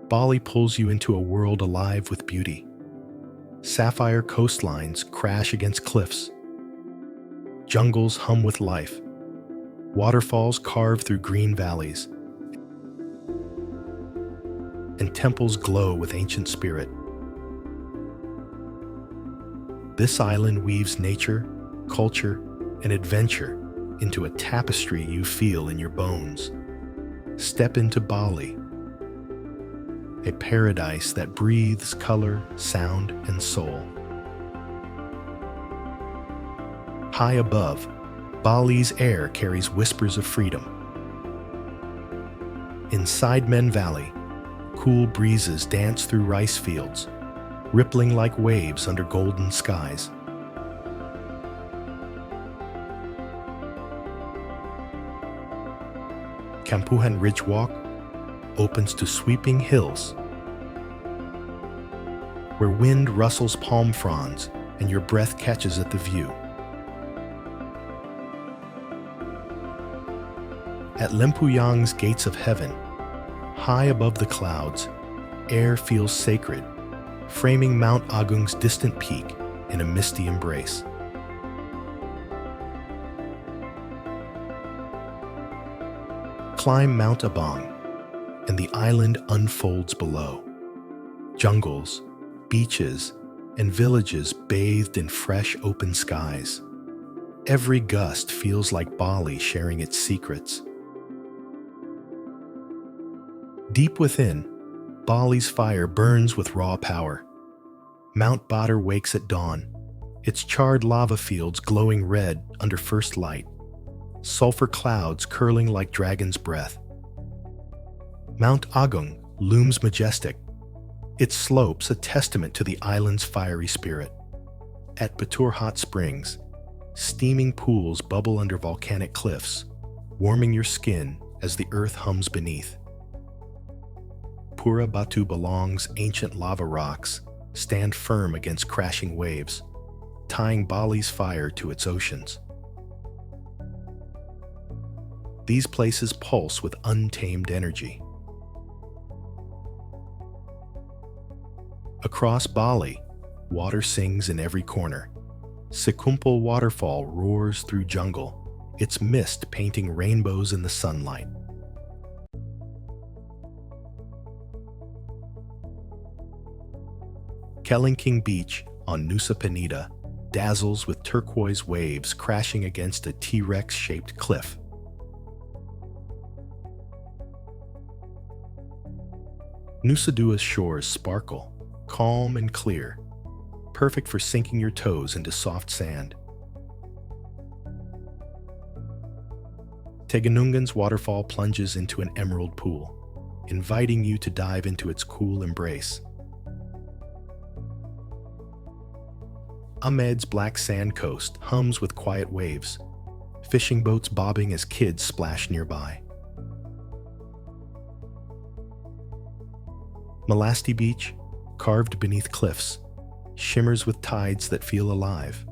Bali pulls you into a world alive with beauty. Sapphire coastlines crash against cliffs. Jungles hum with life. Waterfalls carve through green valleys. And temples glow with ancient spirit. This island weaves nature, culture, and adventure into a tapestry you feel in your bones. Step into Bali, a paradise that breathes color, sound, and soul. High above, Bali's air carries whispers of freedom. Inside Men Valley, cool breezes dance through rice fields, rippling like waves under golden skies. Kampuhan Ridge Walk opens to sweeping hills, where wind rustles palm fronds and your breath catches at the view. At Lempuyang's gates of heaven, high above the clouds, air feels sacred, framing Mount Agung's distant peak in a misty embrace. Climb Mount Abang, and the island unfolds below. Jungles, beaches, and villages bathed in fresh open skies. Every gust feels like Bali sharing its secrets. Deep within, Bali's fire burns with raw power. Mount Batur wakes at dawn, its charred lava fields glowing red under first light, sulfur clouds curling like dragon's breath. Mount Agung looms majestic, its slopes a testament to the island's fiery spirit. At Batur Hot Springs, steaming pools bubble under volcanic cliffs, warming your skin as the earth hums beneath. Pura Batu Belong's ancient lava rocks stand firm against crashing waves, tying Bali's fire to its oceans. These places pulse with untamed energy. Across Bali, water sings in every corner. Sekumpul Waterfall roars through jungle, its mist painting rainbows in the sunlight. Kelingking Beach on Nusa Penida dazzles with turquoise waves crashing against a T-Rex-shaped cliff. Nusa Dua's shores sparkle, calm and clear, perfect for sinking your toes into soft sand. Teganungan's waterfall plunges into an emerald pool, inviting you to dive into its cool embrace. Ahmed's black sand coast hums with quiet waves, fishing boats bobbing as kids splash nearby. Melasti Beach, carved beneath cliffs, shimmers with tides that feel alive.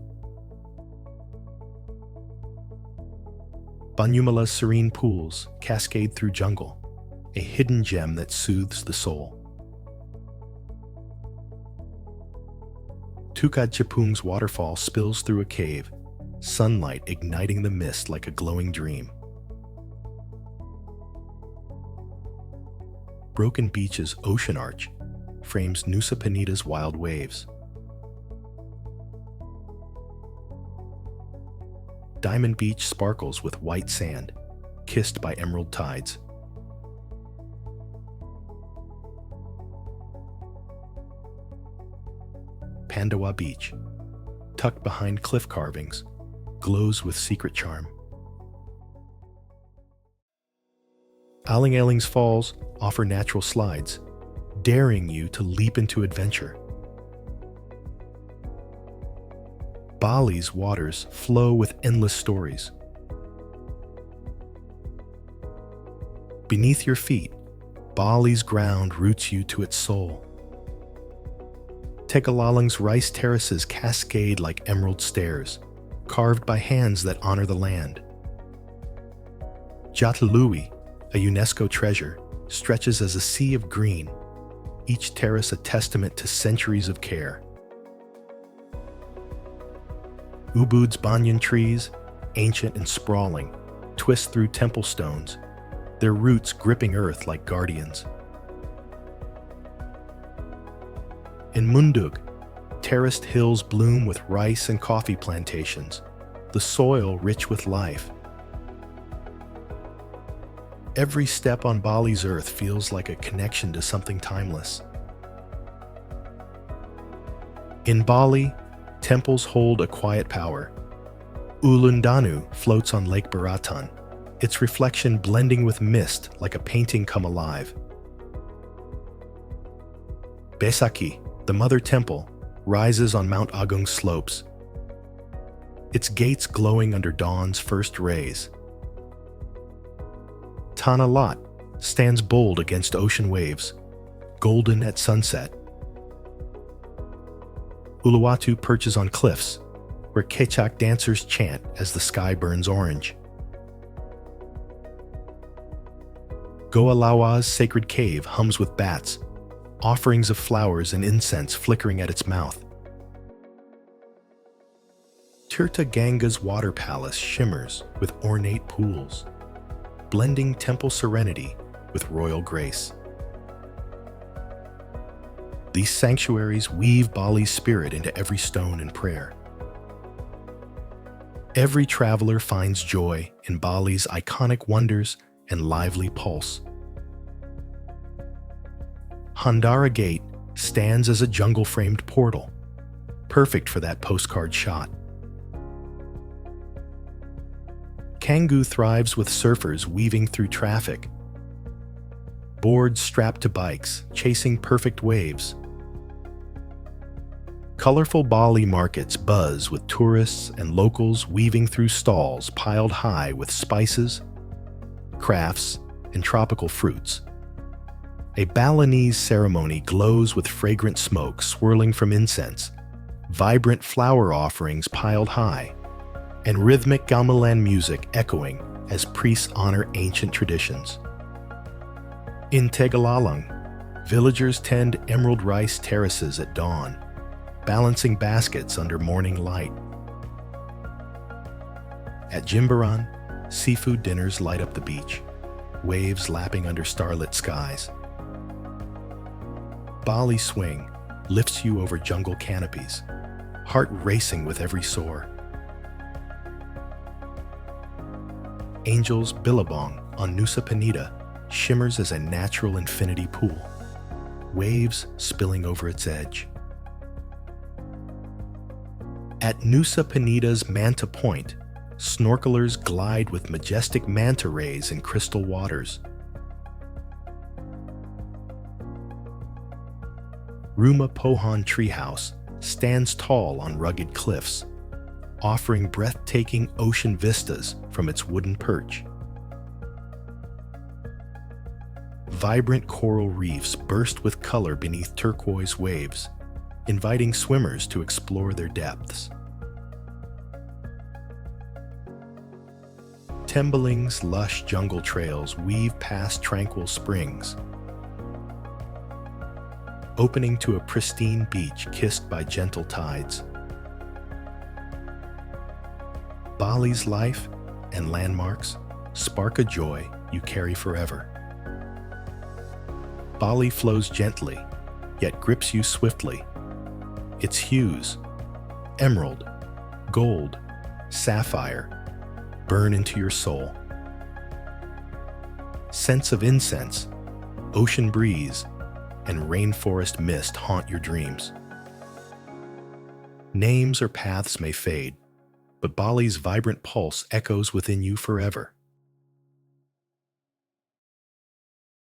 Banyumala's serene pools cascade through jungle, a hidden gem that soothes the soul. Tukad Chapung's waterfall spills through a cave, sunlight igniting the mist like a glowing dream. Broken Beach's ocean arch frames Nusa Penida's wild waves. Diamond Beach sparkles with white sand, kissed by emerald tides. Pandawa Beach, tucked behind cliff carvings, glows with secret charm. Aling-Aling's falls offer natural slides, daring you to leap into adventure. Bali's waters flow with endless stories. Beneath your feet, Bali's ground roots you to its soul. Tegalalang's rice terraces cascade like emerald stairs, carved by hands that honor the land. Jatalui, a UNESCO treasure, stretches as a sea of green, each terrace a testament to centuries of care. Ubud's banyan trees, ancient and sprawling, twist through temple stones, their roots gripping earth like guardians. In Mundug, terraced hills bloom with rice and coffee plantations, the soil rich with life. Every step on Bali's earth feels like a connection to something timeless. In Bali, temples hold a quiet power. Ulundanu floats on Lake Baratan, its reflection blending with mist like a painting come alive. Besaki, the mother temple, rises on Mount Agung's slopes, its gates glowing under dawn's first rays. Tanah Lot stands bold against ocean waves, golden at sunset. Uluwatu perches on cliffs, where Kecak dancers chant as the sky burns orange. Goa Lawa's sacred cave hums with bats, offerings of flowers and incense flickering at its mouth. Tirta Ganga's water palace shimmers with ornate pools, blending temple serenity with royal grace. These sanctuaries weave Bali's spirit into every stone and prayer. Every traveler finds joy in Bali's iconic wonders and lively pulse. Handara Gate stands as a jungle-framed portal, perfect for that postcard shot. Canggu thrives with surfers weaving through traffic, boards strapped to bikes, chasing perfect waves. Colorful Bali markets buzz with tourists and locals weaving through stalls piled high with spices, crafts, and tropical fruits. A Balinese ceremony glows with fragrant smoke swirling from incense, vibrant flower offerings piled high, and rhythmic gamelan music echoing as priests honor ancient traditions. In Tegalalang, villagers tend emerald rice terraces at dawn, balancing baskets under morning light. At Jimbaran, seafood dinners light up the beach, waves lapping under starlit skies. Bali Swing lifts you over jungle canopies, heart racing with every soar. Angel's Billabong on Nusa Penida shimmers as a natural infinity pool, waves spilling over its edge. At Nusa Penida's Manta Point, snorkelers glide with majestic manta rays in crystal waters. Rumah Pohon Treehouse stands tall on rugged cliffs, offering breathtaking ocean vistas from its wooden perch. Vibrant coral reefs burst with color beneath turquoise waves, inviting swimmers to explore their depths. Tembaling's lush jungle trails weave past tranquil springs, opening to a pristine beach kissed by gentle tides. Bali's life and landmarks spark a joy you carry forever. Bali flows gently, yet grips you swiftly. Its hues, emerald, gold, sapphire, burn into your soul. Scents of incense, ocean breeze, and rainforest mist haunt your dreams. Names or paths may fade, but Bali's vibrant pulse echoes within you forever.